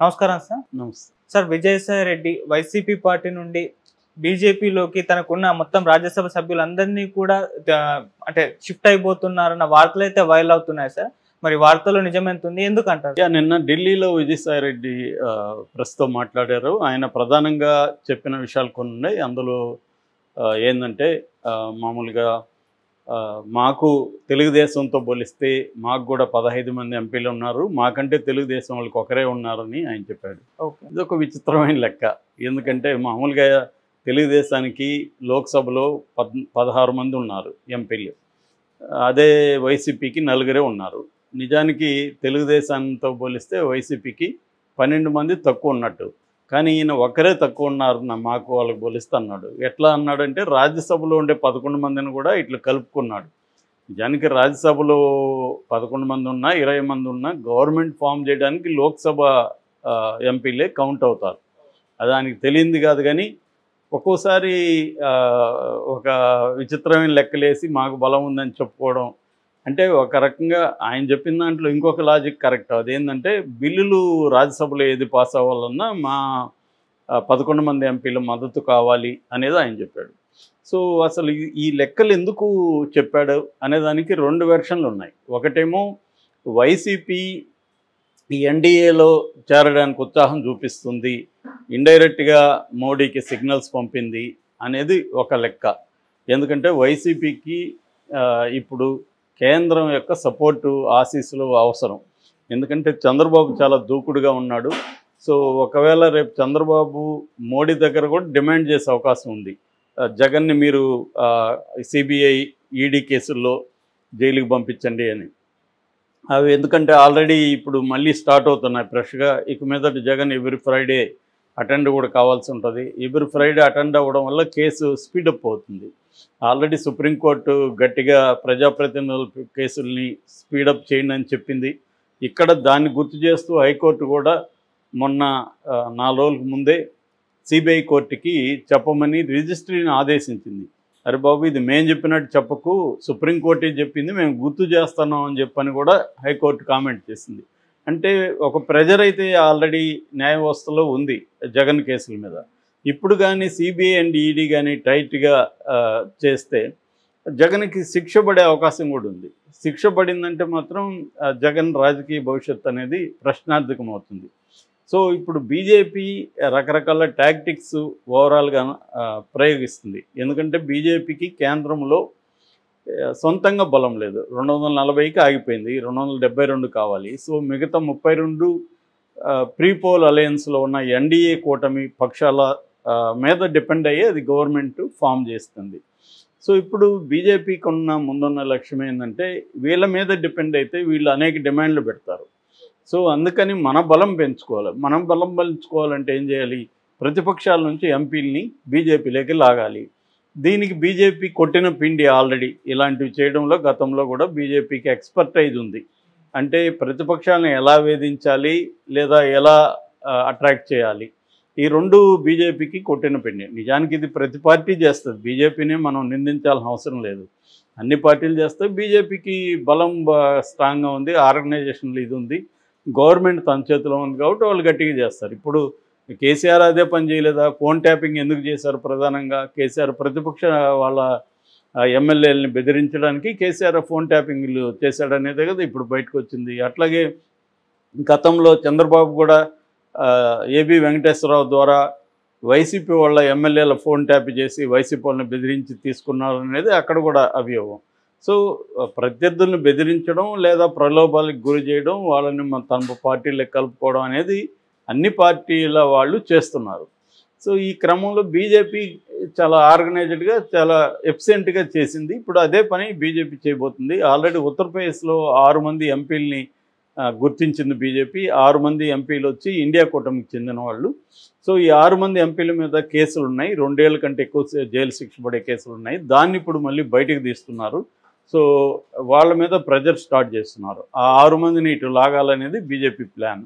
నమస్కారం సార్. నమస్తే sir, Vijayasai Reddy YCP party నుండి బీజేపీలోకి తనకున్న మొత్తం రాజ్యసభ సభ్యులందరినీ కూడా అంటే షిఫ్ట్ అయిపోతున్నారన్న వార్తలు అయితే వైరల్ అవుతున్నాయి సార్. మరి వార్తలో నిజమెంత ఉంది, ఎందుకంటారు? నిన్న ఢిల్లీలో విజయసాయి రెడ్డి ప్రెస్తో మాట్లాడారు. ఆయన ప్రధానంగా చెప్పిన విషయాలు కొన్ని ఉన్నాయి. అందులో ఏంటంటే మామూలుగా మాకు తెలుగుదేశంతో పోలిస్తే మాకు కూడా 15 మంది ఎంపీలు ఉన్నారు, మాకంటే తెలుగుదేశం వాళ్ళకి ఒకరే ఉన్నారని ఆయన చెప్పాడు. ఇది ఒక విచిత్రమైన లెక్క. ఎందుకంటే మామూలుగా తెలుగుదేశానికి లోక్సభలో 16 మంది ఉన్నారు ఎంపీలు, అదే వైసీపీకి 4 ఉన్నారు. నిజానికి తెలుగుదేశంతో పోలిస్తే వైసీపీకి 12 మంది తక్కువ ఉన్నట్టు, కానీ ఈయన ఒకరే తక్కువ ఉన్నారు మాకు వాళ్ళకి పోలిస్తే అన్నాడు. ఎట్లా అన్నాడంటే రాజ్యసభలో ఉండే 11 మందిని కూడా ఇట్లా కలుపుకున్నాడు. నిజానికి రాజ్యసభలో 11 మంది ఉన్నా 20 మంది ఉన్నా గవర్నమెంట్ ఫామ్ చేయడానికి లోక్సభ ఎంపీలే కౌంట్ అవుతారు. అది ఆయనకి తెలియంది కాదు. కానీ ఒక్కోసారి ఒక విచిత్రమైన లెక్కలేసి మాకు బలం ఉందని చెప్పుకోవడం అంటే ఒక రకంగా ఆయన చెప్పిన దాంట్లో ఇంకొక లాజిక్ కరెక్ట్. అదేంటంటే బిల్లులు రాజ్యసభలో ఏది పాస్ అవ్వాలన్నా మా 11 మంది ఎంపీల మద్దతు కావాలి అనేది ఆయన చెప్పాడు. సో అసలు ఈ లెక్కలు ఎందుకు చెప్పాడు అనేదానికి 2 వెర్షన్లు ఉన్నాయి. ఒకటేమో వైసీపీ ఈ ఎన్డీఏలో చేరడానికి ఉత్సాహం చూపిస్తుంది, ఇండైరెక్ట్గా మోడీకి సిగ్నల్స్ పంపింది అనేది ఒక లెక్క. ఎందుకంటే వైసీపీకి ఇప్పుడు కేంద్రం యొక్క సపోర్టు ఆశీస్సులు అవసరం. ఎందుకంటే చంద్రబాబు చాలా దూకుడుగా ఉన్నాడు. సో ఒకవేళ రేపు చంద్రబాబు మోడీ దగ్గర కూడా డిమాండ్ చేసే అవకాశం ఉంది, జగన్ని మీరు సిబిఐ ఈడీ కేసుల్లో జైలుకి పంపించండి అని. అవి ఎందుకంటే ఆల్రెడీ ఇప్పుడు మళ్ళీ స్టార్ట్ అవుతున్నాయి ఫ్రెష్గా. ఇక మీదట జగన్ ఎవ్రీ ఫ్రైడే అటెండ్ కూడా కావాల్సి ఉంటుంది. ఎవ్రీ ఫ్రైడే అటెండ్ అవ్వడం వల్ల కేసు స్పీడప్ అవుతుంది. ఆల్రెడీ సుప్రీంకోర్టు గట్టిగా ప్రజాప్రతినిధుల కేసుల్ని స్పీడప్ చేయండి అని చెప్పింది. ఇక్కడ దాన్ని గుర్తు చేస్తూ హైకోర్టు కూడా మొన్న 4 రోజులకు ముందే సిబిఐ కోర్టుకి చెప్పమని రిజిస్ట్రీని ఆదేశించింది. అరే బాబు, ఇది మేము చెప్పినట్టు చెప్పకు, సుప్రీంకోర్టే చెప్పింది, మేము గుర్తు చేస్తున్నాం అని చెప్పని కూడా హైకోర్టు కామెంట్ చేసింది. అంటే ఒక ప్రెజర్ అయితే ఆల్రెడీ న్యాయ వ్యవస్థలో ఉంది జగన్ కేసుల మీద. ఇప్పుడు కానీ సిబిఐ అండ్ ఈడీ కానీ టైట్గా చేస్తే జగన్కి శిక్ష పడే అవకాశం కూడా ఉంది. శిక్ష పడిందంటే మాత్రం జగన్ రాజకీయ భవిష్యత్తు అనేది ప్రశ్నార్థకం అవుతుంది. సో ఇప్పుడు బీజేపీ రకరకాల టాక్టిక్స్ ఓవరాల్గా ప్రయోగిస్తుంది. ఎందుకంటే బీజేపీకి కేంద్రంలో సొంతంగా బలం లేదు. 240కి ఆగిపోయింది, 272 కావాలి. సో మిగతా 32 ప్రీపోల్ అలయన్స్లో ఉన్న ఎన్డీఏ కూటమి పక్షాల మీద డిపెండ్ అయ్యి అది గవర్నమెంట్ ఫామ్ చేస్తుంది. సో ఇప్పుడు బీజేపీకి ముందున్న లక్ష్యం ఏంటంటే వీళ్ళ మీద డిపెండ్ అయితే వీళ్ళు అనేక డిమాండ్లు పెడతారు. సో అందుకని మన బలం పెంచుకోవాలి. మనం బలం పెంచుకోవాలంటే ఏం చేయాలి? ప్రతిపక్షాల నుంచి ఎంపీలని బీజేపీలోకి లాగాలి. దీనికి బీజేపీ కొట్టిన పిండి ఆల్రెడీ ఇలాంటివి చేయడంలో గతంలో కూడా బీజేపీకి ఎక్స్పర్టైజ్ ఉంది. అంటే ప్రతిపక్షాలను ఎలా వేధించాలి లేదా ఎలా అట్రాక్ట్ చేయాలి, ఈ 2 బీజేపీకి కొట్టిన పిండి. నిజానికి ఇది ప్రతి పార్టీ చేస్తుంది, బీజేపీనే మనం నిందించాల్సిన అవసరం లేదు. అన్ని పార్టీలు చేస్తాయి. బీజేపీకి బలం స్ట్రాంగ్గా ఉంది, ఆర్గనైజేషన్లు ఇది ఉంది, గవర్నమెంట్ తన చేతిలో ఉంది కాబట్టి వాళ్ళు గట్టిగా చేస్తారు. ఇప్పుడు కేసీఆర్ అదే పని చేయలేదా? ఫోన్ ట్యాపింగ్ ఎందుకు చేశారు? ప్రధానంగా కేసీఆర్ ప్రతిపక్ష వాళ్ళ ఎమ్మెల్యేలని బెదిరించడానికి కేసీఆర్ ఫోన్ ట్యాపింగ్లు చేశాడనేదే కదా ఇప్పుడు బయటకు వచ్చింది. అట్లాగే గతంలో చంద్రబాబు కూడా ఏబి వెంకటేశ్వరరావు ద్వారా వైసీపీ వాళ్ళ ఎమ్మెల్యేల ఫోన్ ట్యాప్ చేసి వైసీపీ వాళ్ళని బెదిరించి తీసుకున్నారు అనేది అక్కడ కూడా అభియోగం. సో ప్రత్యర్థులను బెదిరించడం లేదా ప్రలోభాలకు గురి చేయడం, వాళ్ళని తన పార్టీలకు కలుపుకోవడం అనేది అన్ని పార్టీల వాళ్ళు చేస్తున్నారు. సో ఈ క్రమంలో బీజేపీ చాలా ఆర్గనైజ్డ్గా చాలా ఎఫిషియెంట్గా చేసింది. ఇప్పుడు అదే పని బీజేపీ చేయబోతుంది. ఆల్రెడీ ఉత్తరప్రదేశ్లో 6 మంది ఎంపీలని గుర్తించింది బీజేపీ. 6 మంది ఎంపీలు వచ్చి ఇండియా కూటమికి చెందిన వాళ్ళు. సో ఈ 6 మంది ఎంపీల మీద కేసులు ఉన్నాయి, 2 ఏళ్ల కంటే ఎక్కువ జైలు శిక్ష పడే కేసులు ఉన్నాయి. దాన్ని ఇప్పుడు మళ్ళీ బయటకు తీస్తున్నారు. సో వాళ్ళ మీద ప్రెజర్ స్టార్ట్ చేస్తున్నారు. ఆ 6 మందిని ఇటు లాగాలనేది బీజేపీ ప్లాన్.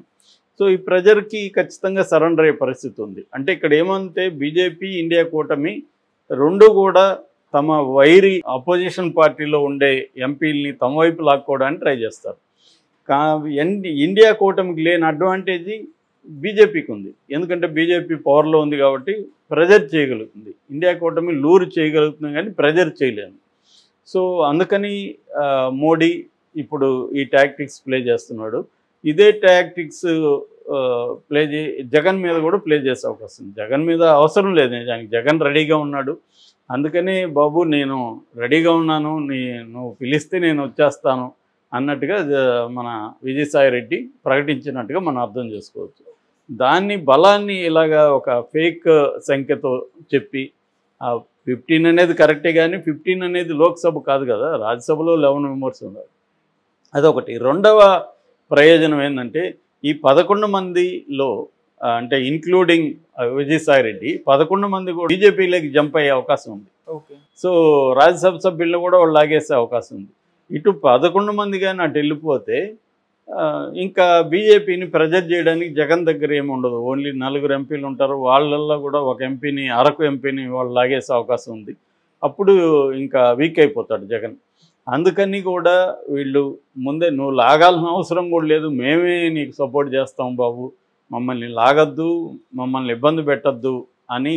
సో ఈ ప్రెజర్కి ఖచ్చితంగా సరెండర్ అయ్యే పరిస్థితి ఉంది. అంటే ఇక్కడ ఏమంటే బీజేపీ ఇండియా కూటమి 2 కూడా తమ వైరి అపోజిషన్ పార్టీలో ఉండే ఎంపీలని తమ వైపు లాక్కోవడానికి ట్రై చేస్తారు. ఇండియా కూటమికి లేని అడ్వాంటేజీ బీజేపీకి ఉంది. ఎందుకంటే బీజేపీ పవర్లో ఉంది కాబట్టి ప్రెజర్ చేయగలుగుతుంది. ఇండియా కూటమి లూరు చేయగలుగుతుంది కానీ ప్రెజర్ చేయలేదు. సో అందుకని మోడీ ఇప్పుడు ఈ టాక్టిక్స్ ప్లే చేస్తున్నాడు. ఇదే టాక్టిక్స్ జగన్ మీద కూడా ప్లే చేసే అవకాశం ఉంది. జగన్ మీద అవసరం లేదు నిజానికి, జగన్ రెడీగా ఉన్నాడు. అందుకని బాబు నేను రెడీగా ఉన్నాను, నువ్వు పిలిస్తే నేను వచ్చేస్తాను అన్నట్టుగా మన విజయసాయిరెడ్డి ప్రకటించినట్టుగా మనం అర్థం చేసుకోవచ్చు. దాన్ని బలాన్ని ఇలాగా ఒక ఫేక్ సంఖ్యతో చెప్పి 15 అనేది కరెక్టే, కానీ 15 అనేది లోక్సభ కాదు కదా, రాజ్యసభలో 11 మెంబర్స్ ఉన్నారు. అదొకటి. రెండవ ప్రయోజనం ఏంటంటే ఈ 11 మందిలో అంటే ఇంక్లూడింగ్ విజయసాయిరెడ్డి 11 మంది కూడా బీజేపీలోకి జంప్ అయ్యే అవకాశం ఉంది. సో రాజ్యసభ సభ్యులను కూడా వాళ్ళు లాగేసే అవకాశం ఉంది. ఇటు 11 మంది కానీ అటు వెళ్ళిపోతే ఇంకా బీజేపీని ప్రెజర్ చేయడానికి జగన్ దగ్గర ఏమి ఉండదు. ఓన్లీ 4 ఎంపీలు ఉంటారు. వాళ్ళల్లో కూడా ఒక ఎంపీని, అరకు ఎంపీని వాళ్ళు లాగేసే అవకాశం ఉంది. అప్పుడు ఇంకా వీక్ అయిపోతాడు జగన్. అందుకని కూడా వీళ్ళు ముందే నువ్వు లాగాల్సిన అవసరం కూడా లేదు, మేమే నీకు సపోర్ట్ చేస్తాం బాబు, మమ్మల్ని లాగద్దు, మమ్మల్ని ఇబ్బంది పెట్టద్దు అని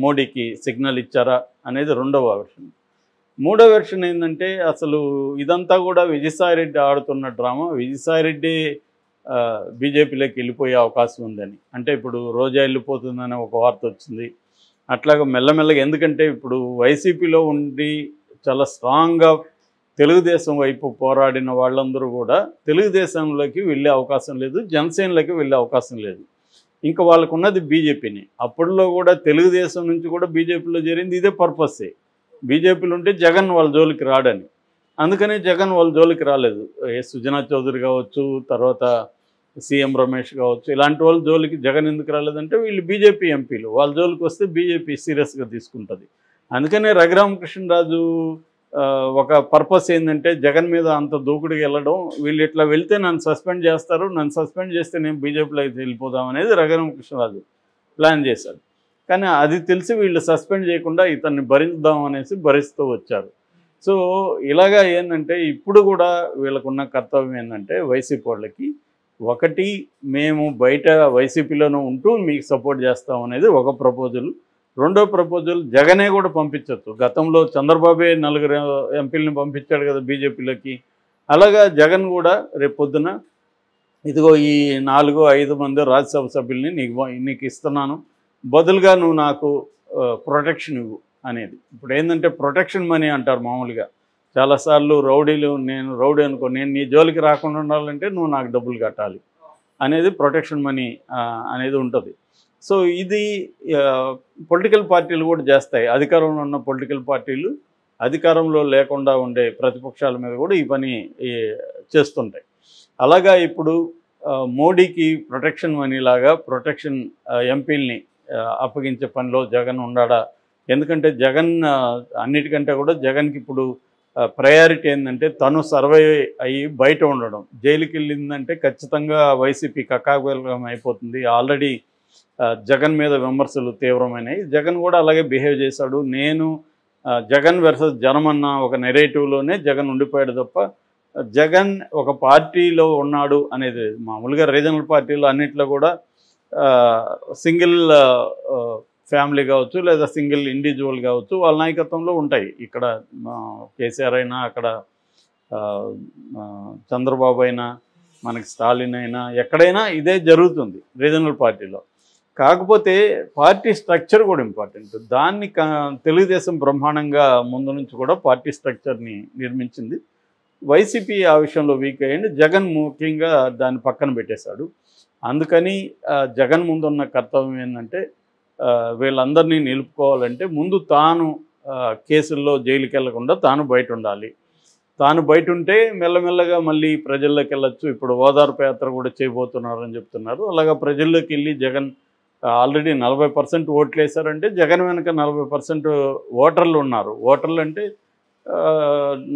మోడీకి సిగ్నల్ ఇచ్చారా అనేది రెండవ వెర్షన్. మూడో వెర్షన్ ఏంటంటే అసలు ఇదంతా కూడా విజయసాయిరెడ్డి ఆడుతున్న డ్రామా. విజయసాయిరెడ్డి బీజేపీలోకి వెళ్ళిపోయే అవకాశం ఉందని, అంటే ఇప్పుడు రోజా వెళ్ళిపోతుందని ఒక వార్త వచ్చింది. అట్లాగా మెల్లమెల్లగా, ఎందుకంటే ఇప్పుడు వైసీపీలో ఉండి చాలా స్ట్రాంగ్గా తెలుగుదేశం వైపు పోరాడిన వాళ్ళందరూ కూడా తెలుగుదేశంలోకి వెళ్ళే అవకాశం లేదు, జనసేనలోకి వెళ్ళే అవకాశం లేదు. ఇంకా వాళ్ళకు ఉన్నది బీజేపీని. అప్పట్లో కూడా తెలుగుదేశం నుంచి కూడా బీజేపీలో చేరింది ఇదే పర్పస్సే. బీజేపీలో ఉంటే జగన్ వాళ్ళ జోలికి రాడని. అందుకనే జగన్ వాళ్ళ జోలికి రాలేదు. సుజనా చౌదరి కావచ్చు, తర్వాత సీఎం రమేష్ కావచ్చు, ఇలాంటి వాళ్ళ జోలికి జగన్ ఎందుకు రాలేదంటే వీళ్ళు బీజేపీ ఎంపీలు, వాళ్ళ జోలికి వస్తే బీజేపీ సీరియస్గా తీసుకుంటుంది. అందుకనే రఘురామకృష్ణరాజు ఒక పర్పస్ ఏంటంటే జగన్ మీద అంత దూకుడికి వెళ్ళడం, వీళ్ళు ఇట్లా వెళ్తే నన్ను సస్పెండ్ చేస్తారు, నన్ను సస్పెండ్ చేస్తే నేను బీజేపీలోకి వెళ్ళిపోదాం అనేది రఘురామకృష్ణరాజు ప్లాన్ చేశాడు. కానీ అది తెలిసి వీళ్ళు సస్పెండ్ చేయకుండా ఇతన్ని భరిద్దాం అనేసి భరిస్తూ వచ్చారు. సో ఇలాగా ఏంటంటే ఇప్పుడు కూడా వీళ్ళకున్న కర్తవ్యం ఏంటంటే వైసీపీ వాళ్ళకి, ఒకటి మేము బయట వైసీపీలోనూ ఉంటూ మీకు సపోర్ట్ చేస్తాం అనేది ఒక ప్రపోజల్. రెండో ప్రపోజల్ జగనే కూడా పంపించవచ్చు. గతంలో చంద్రబాబే 4 ఎంపీలని పంపించాడు కదా బీజేపీలోకి. అలాగా జగన్ కూడా రేపు పొద్దున ఇదిగో ఈ 4-5 మంది రాజ్యసభ సభ్యుల్ని నీకు ఇస్తున్నాను, బదులుగా నువ్వు నాకు ప్రొటెక్షన్ ఇవ్వు అనేది. ఇప్పుడు ఏంటంటే ప్రొటెక్షన్ మనీ అంటారు మామూలుగా. చాలాసార్లు రౌడీలు, నేను రౌడీ అనుకో, నేను నీ జోలికి రాకుండా ఉండాలంటే నువ్వు నాకు డబ్బులు కట్టాలి అనేది ప్రొటెక్షన్ మనీ అనేది ఉంటుంది. సో ఇది పొలిటికల్ పార్టీలు కూడా చేస్తాయి. అధికారంలో ఉన్న పొలిటికల్ పార్టీలు అధికారంలో లేకుండా ఉండే ప్రతిపక్షాల మీద కూడా ఈ పని చేస్తుంటాయి. అలాగా ఇప్పుడు మోడీకి ప్రొటెక్షన్ మనీలాగా ప్రొటెక్షన్ ఎంపీల్ని అప్పగించే పనిలో జగన్ ఉన్నాడా? ఎందుకంటే జగన్ అన్నిటికంటే కూడా జగన్కి ఇప్పుడు ప్రయారిటీ ఏంటంటే తను సర్వే అయ్యి బయట ఉండడం. జైలుకి వెళ్ళిందంటే ఖచ్చితంగా వైసీపీ కక్కాబెలగం అయిపోతుంది. ఆల్రెడీ జగన్ మీద విమర్శలు తీవ్రమైనవి. జగన్ కూడా అలాగే బిహేవ్ చేశాడు. నేను జగన్ వర్సెస్ జనం అన్న ఒక నెరేటివ్లోనే జగన్ ఉండిపోయాడు తప్ప జగన్ ఒక పార్టీలో ఉన్నాడు అనేది మామూలుగా రీజనల్ పార్టీలు అన్నిట్లో కూడా సింగిల్ ఫ్యామిలీ కావచ్చు లేదా సింగిల్ ఇండివిజువల్ కావచ్చు వాళ్ళ నాయకత్వంలో ఉంటాయి. ఇక్కడ కేసీఆర్ అయినా, అక్కడ చంద్రబాబు అయినా, మనకి స్టాలిన్ అయినా, ఎక్కడైనా ఇదే జరుగుతుంది రీజనల్ పార్టీలో. కాకపోతే పార్టీ స్ట్రక్చర్ కూడా ఇంపార్టెంట్. దాన్ని తెలుగుదేశం బ్రహ్మాండంగా ముందు నుంచి కూడా పార్టీ స్ట్రక్చర్ని నిర్మించింది. వైసీపీ ఆ విషయంలో వీక్ అయ్యింది. జగన్ ముఖ్యంగా దాన్ని పక్కన పెట్టేశాడు. అందుకని జగన్ ముందున్న కర్తవ్యం ఏంటంటే వీళ్ళందరినీ నిలుపుకోవాలంటే ముందు తాను కేసుల్లో జైలుకి వెళ్లకుండా తాను బయట ఉండాలి. తాను బయట ఉంటే మెల్లమెల్లగా మళ్ళీ ప్రజల్లోకి వెళ్ళొచ్చు. ఇప్పుడు ఓదార్పు యాత్ర కూడా చేయబోతున్నారని చెప్తున్నారు. అలాగా ప్రజల్లోకి వెళ్ళి జగన్ ఆల్రెడీ 40% ఓట్లు వేశారంటే జగన్ వెనక 40% ఓటర్లు ఉన్నారు. ఓటర్లు అంటే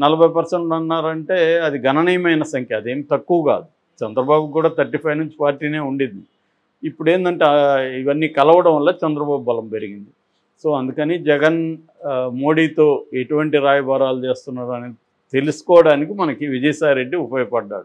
40% అన్నారంటే అది గణనీయమైన సంఖ్య, అదేం తక్కువ కాదు. చంద్రబాబు కూడా 35 నుంచి పార్టీనే ఉండింది. ఇప్పుడు ఏంటంటే ఇవన్నీ కలవడం వల్ల చంద్రబాబు బలం పెరిగింది. సో అందుకని జగన్ మోడీతో ఎటువంటి రాయబారాలు చేస్తున్నారు అనేది తెలుసుకోవడానికి మనకి విజయసాయిరెడ్డి ఉపయోగపడ్డాడు.